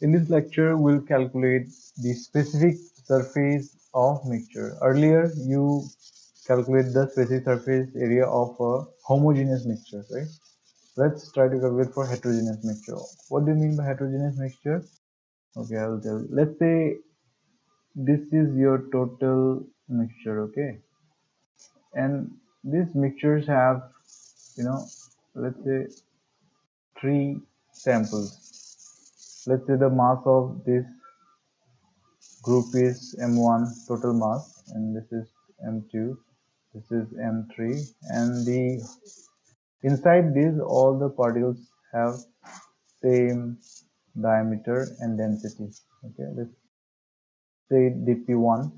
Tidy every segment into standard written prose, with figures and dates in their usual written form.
In this lecture, we'll calculate the specific surface of mixture. Earlier, you calculate the specific surface area of a homogeneous mixture, right? Let's try to calculate for heterogeneous mixture. What do you mean by heterogeneous mixture? Okay, I will tell you. Let's say this is your total mixture, okay? And these mixtures have, let's say 3 samples. Let's say the mass of this group is M1 total mass, and this is M2, this is M3, and the inside these all the particles have same diameter and density. Okay, let's say dp1.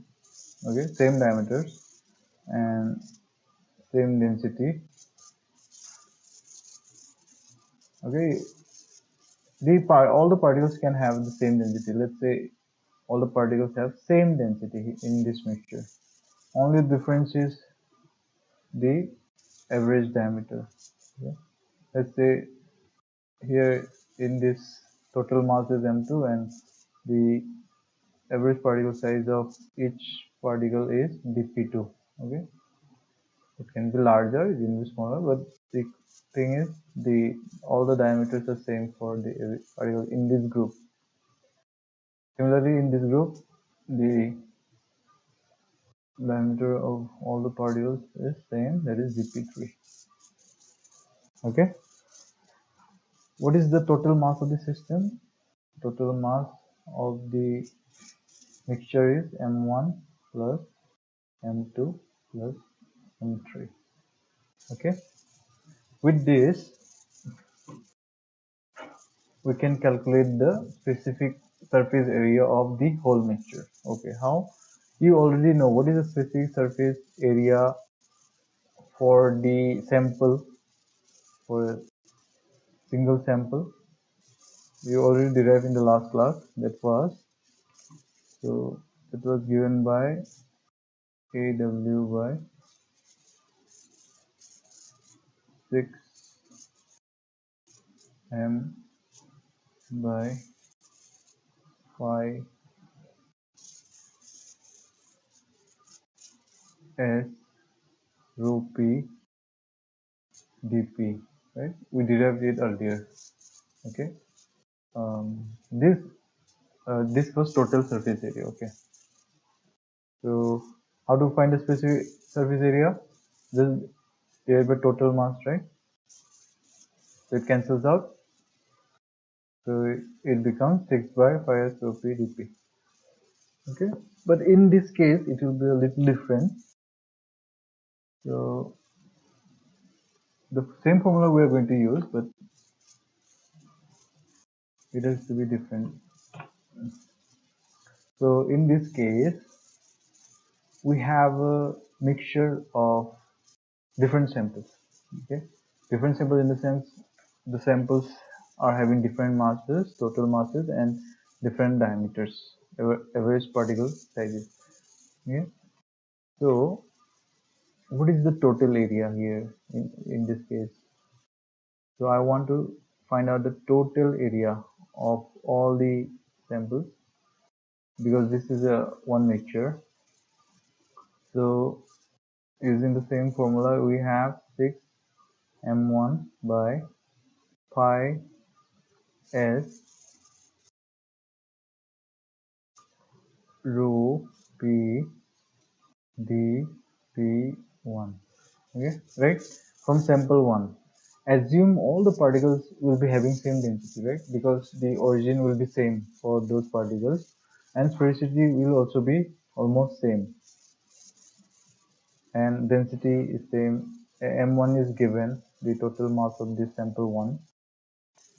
Okay, same diameters and same density. Okay, all the particles can have the same density. Let's say all the particles have same density in this mixture. Only difference is the average diameter. Okay. Let's say here in this total mass is M2 and the average particle size of each particle is dp2. Okay, it can be larger, it can be smaller, but the thing is all the diameters are same for the particle in this group. Similarly, in this group, the diameter of all the particles is same, that is dp3. Okay, what is the total mass of the system? Total mass of the mixture is M1 plus M2 plus M3. Okay, with this we can calculate the specific surface area of the whole mixture. Okay, how? You already know what is the specific surface area for the sample, for a single sample. We already derived in the last class. That was, so it was given by AW by 6m by 5 s rho p dp, right? We derived it earlier. Okay, this was total surface area. Okay, so how to find the specific surface area? This is divided by total mass, right? So it cancels out, so it becomes 6 by 5 s rho p dp. Okay, but in this case it will be a little different. So the same formula we are going to use, but it has to be different. So in this case, we have a mixture of different samples. Okay, different samples in the sense the samples are having different masses, total masses, and different diameters, average particle sizes. Okay, so what is the total area here in this case? So I want to find out the total area of all the samples because this is a one mixture. So using the same formula, we have 6 m1 by pi s rho p dp1. Okay, right? From sample 1, assume all the particles will be having same density, right? Because the origin will be same for those particles and sphericity will also be almost same and density is same. M1 is given, the total mass of this sample 1.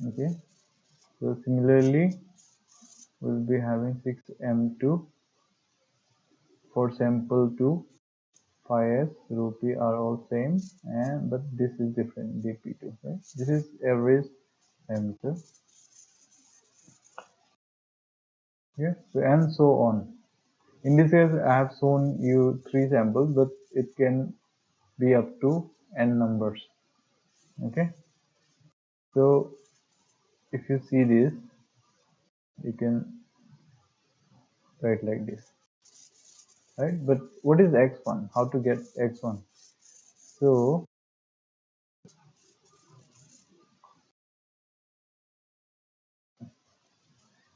Okay, so similarly we'll be having 6m2 for sample 2. Phi s rho p are all same, and but this is different, dp2, right? This is average diameter. Okay, so and so on. In this case, I have shown you 3 samples, but it can be up to n numbers. Okay, so if you see this, You can write like this, right? But what is x1? How to get x1? So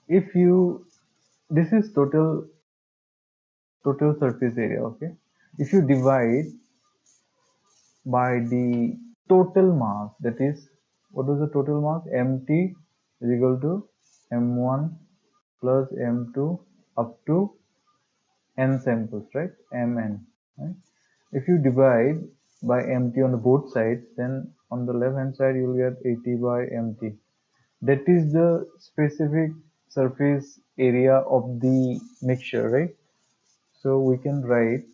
if you, this is total surface area, okay? If you divide by the total mass, that is, what was the total mass? Mt is equal to m1 plus m2 up to n samples, right? Mn, right? If you divide by mt on the both sides, then on the left hand side you'll get 80 by mt. That is the specific surface area of the mixture, right? So we can write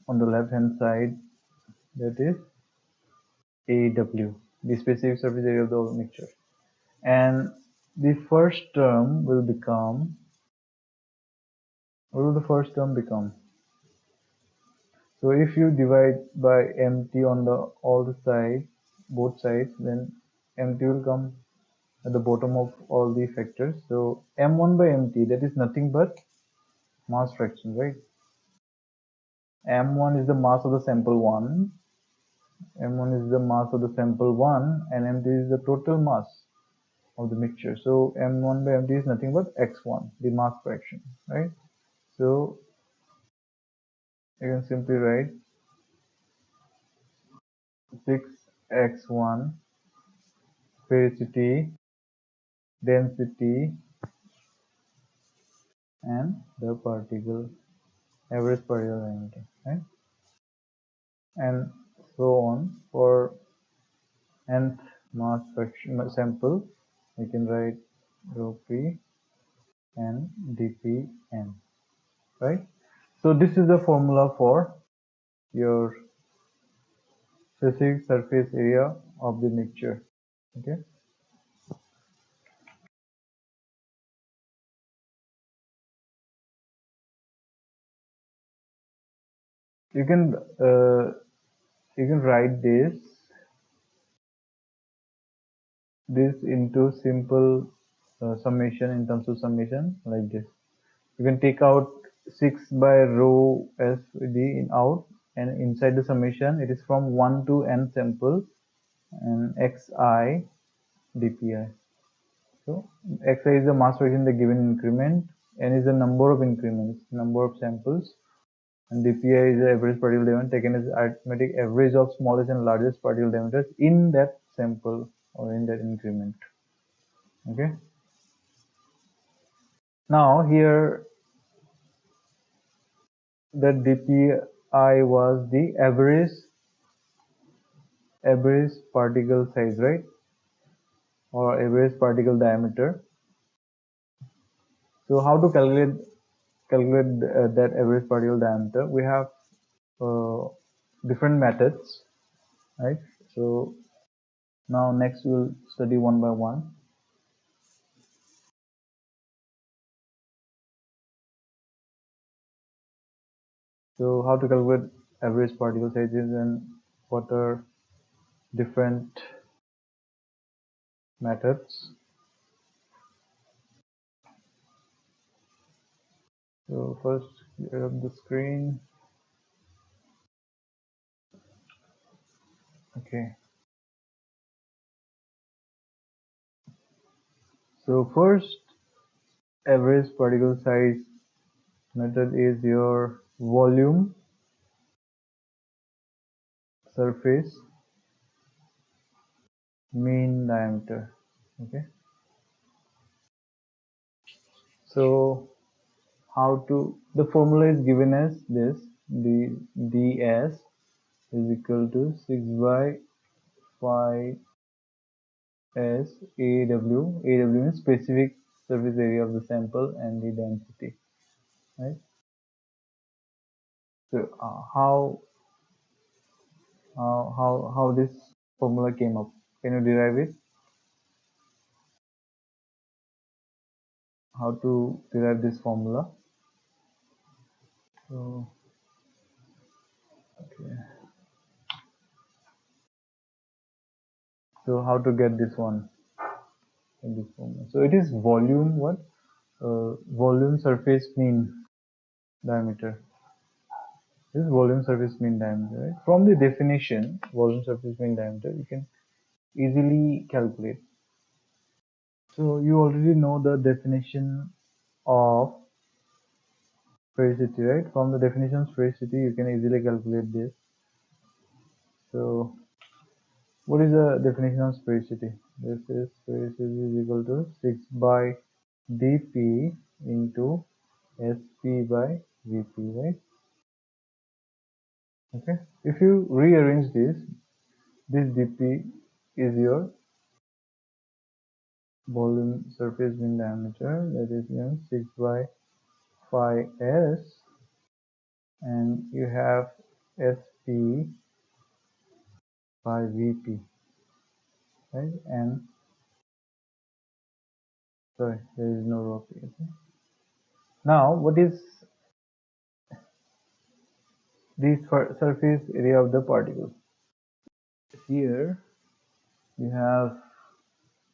on the left hand side, that is AW, the specific surface area of the mixture. And the first term will become, what will the first term become? So if you divide by mt on the all the sides, both sides, then mt will come at the bottom of all the factors. So m1 by mt, that is nothing but mass fraction, right? m1 is the mass of the sample 1, m1 is the mass of the sample 1, and mt is the total mass of the mixture. So m1 by mt is nothing but x1, the mass fraction, right? So you can simply write 6x1 sphericity, density, and the particle average particle diameter, right? And so on for nth mass fraction sample, we can write rho p and dpn, right? So this is the formula for your specific surface area of the mixture. Okay. You can uh, you can write this into simple summation, in terms of summation, like this. You can take out 6 by rho s d in out, and inside the summation it is from 1 to n sample, and xi dpi. So xi is the mass fraction in the given increment, n is the number of increments, number of samples, and dpi is the average particle diameter taken as arithmetic average of smallest and largest particle diameters in that sample or in that increment. Okay. Now here, the dpi was the average particle size, right? Or average particle diameter. So how to calculate that average particle diameter? We have uh, different methods, right? So now next we'll study one by one. So how to calculate average particle sizes and what are different methods. So first, clear up the screen. Okay. So first average particle size method is your volume surface mean diameter. Okay. So how to, the formula is given as this, the ds is equal to 6 by 5 s aw. Aw means specific surface area of the sample and the density, right? So how this formula came up? Can you derive it? How to derive this formula? So okay. So how to get this one in this formula? So it is volume what? Volume surface mean diameter. This is volume surface mean diameter. Right? From the definition, volume surface mean diameter, you can easily calculate. So you already know the definition of sphericity, right? From the definition of sphericity, you can easily calculate this. So what is the definition of sphericity? This is sphericity is equal to 6 by dp into sp by vp, right? Okay. If you rearrange this dp is your volume surface mean diameter, that is 6 by phi s, and you have sp by vp, right? And sorry, there is no rho p. Okay. Now, what is the surface area of the particle? Here you have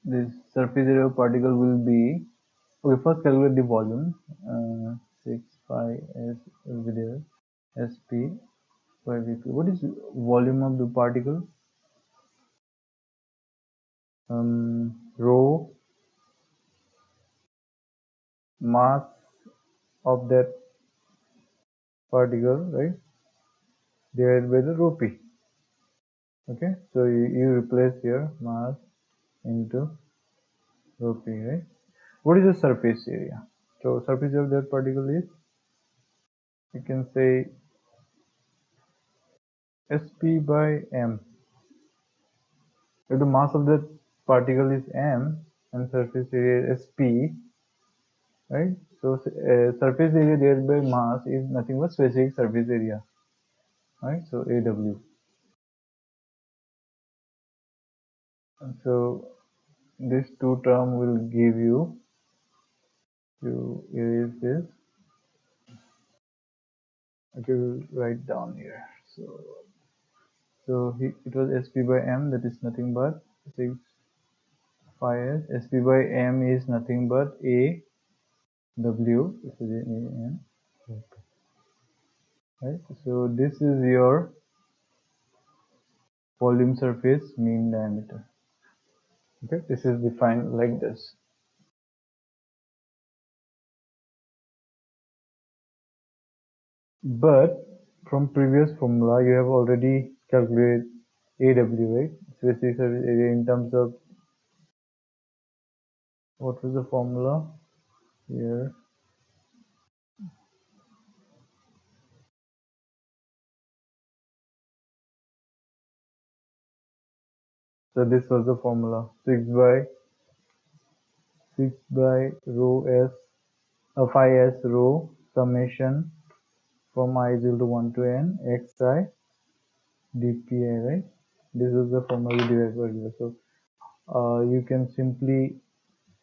this surface area of particle will be, okay, first calculate the volume. 6 pi s will be there, sp by vp. What is volume of the particle? Rho, mass of that particle, right, divided by the rho p. Okay, so you replace here mass into rho p, right? What is the surface area? So surface area of that particle is, you can say, sp by m. If the mass of that particle is m and surface area is sp, right? So surface area divided by mass is nothing but specific surface area, right? So AW. So this two term will give you erase this. Okay, we'll write down here. So it was sp by m, that is nothing but 6 phi s. Sp by m is nothing but a w. This is a n. Right. So this is your volume surface mean diameter. Okay, this is defined like this. But from previous formula, you have already calculated AW, right? Specific surface area in terms of, what was the formula here? So this was the formula: 6 by rho s, phi s rho summation from I is equal to 1 to n xi dpi, right? This is the formula we derived earlier. So you can simply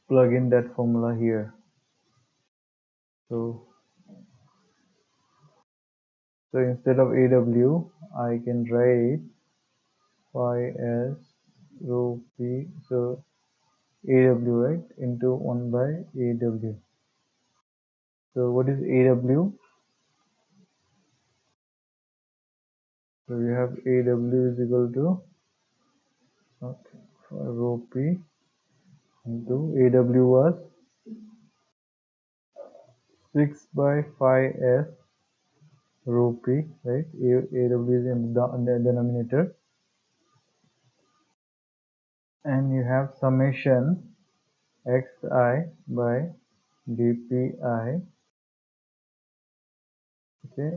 plug in that formula here. So instead of AW, I can write phi s rho p. So AW, right, into 1 by AW. So what is AW? So we have AW is equal to, okay, rho p into AW was 6 by phi s rho p, right? AW is in the denominator, and you have summation xi by dpi, okay,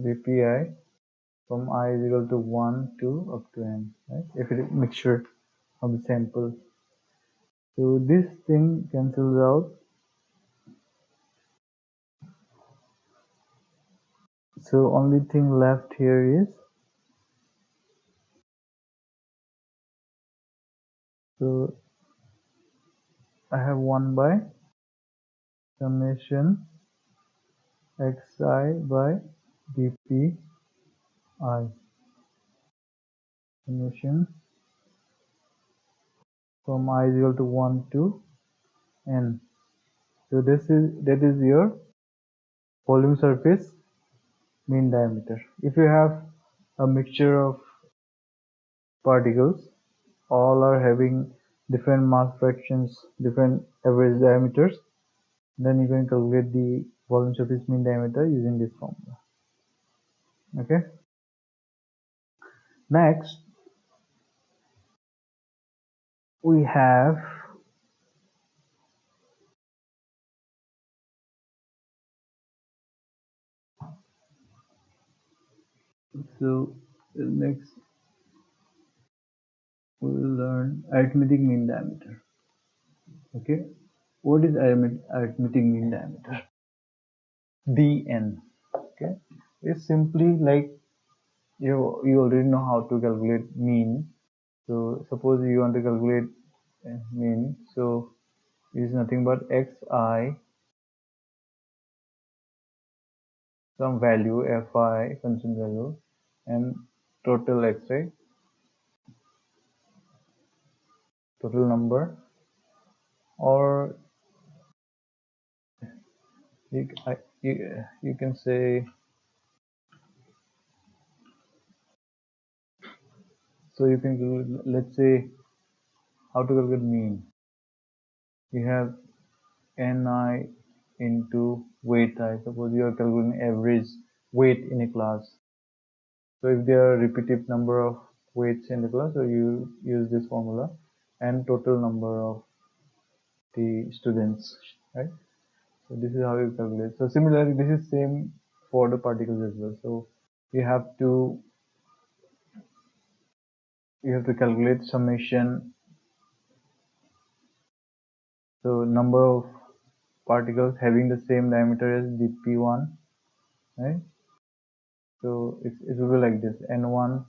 dpi from I is equal to 1 to up to n, right? If it is mixture of the sample. So this thing cancels out. So only thing left here is, so I have 1 by summation xi by dpi, summation from I is equal to 1 to n. So that is your volume surface mean diameter. If you have a mixture of particles, all are having different mass fractions, different average diameters, then you can calculate the volume surface mean diameter using this formula. Okay. Next, we have next we will learn arithmetic mean diameter. Okay. What is arithmetic mean diameter? dn. Okay. It's simply like you already know how to calculate mean. So suppose you want to calculate mean, so it is nothing but xi, some value fi, constant value, and total x, right? Total number, or you can say, so you can, let's say, how to calculate mean. You have ni into weight I. Suppose you are calculating average weight in a class. So if there are repetitive number of weights in the class, so you use this formula, and total number of the students, right? So this is how you calculate. So similarly, this is same for the particles as well. So you have to calculate summation. So number of particles having the same diameter as dp1, right? So it will be like this: n1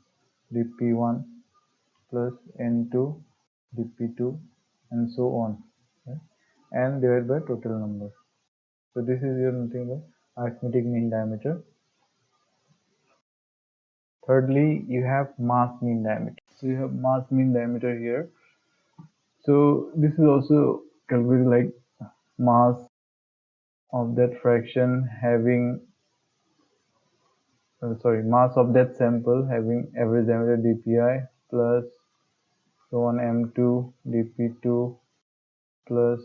dp1 plus n2 dp2 and so on, right? And divided by total number. So this is your nothing but arithmetic mean diameter. Thirdly, you have mass mean diameter. So you have mass mean diameter here. So this is also calculated like mass of that fraction having mass of that sample having average diameter dpi plus so on m2 dp2 plus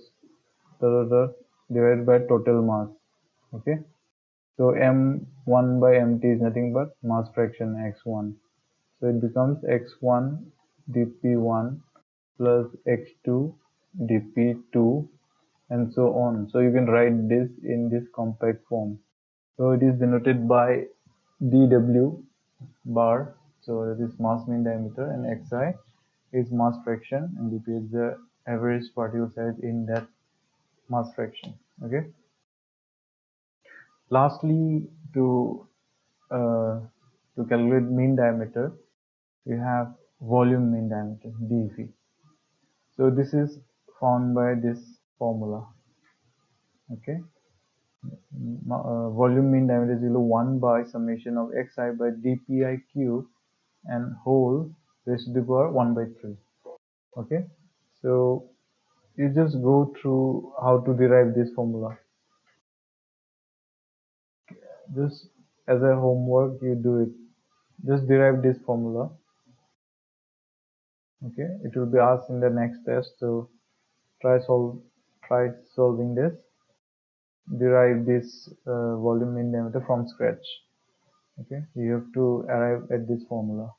divided by total mass. Okay, so m1 by mt is nothing but mass fraction x1. So it becomes x1 dp1 plus x2 dp2 and so on. So you can write this in this compact form. So it is denoted by dw bar. So that is mass mean diameter, and xi is mass fraction, and dp is the average particle size in that mass fraction. Okay. Lastly, uh, to calculate mean diameter, we have volume mean diameter dv. So this is found by this formula. Okay. Volume mean diameter is equal to 1 by summation of xi by dpi cube and whole raised to the power 1 by 3. Okay. So you just go through how to derive this formula. Just as a homework, you do it. Just derive this formula. Okay. It will be asked in the next test. So try solving this. Derive this volume mean diameter from scratch. Okay. You have to arrive at this formula.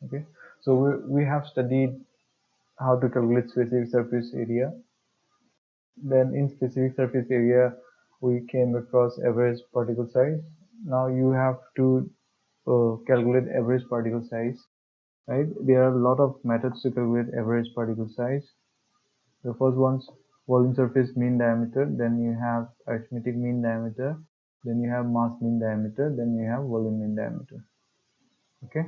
Okay. So we have studied how to calculate specific surface area. Then in specific surface area, we came across average particle size. Now you have to calculate average particle size, right? There are a lot of methods to calculate average particle size. The first one's volume surface mean diameter, then you have arithmetic mean diameter, then you have mass mean diameter, then you have volume mean diameter. Okay.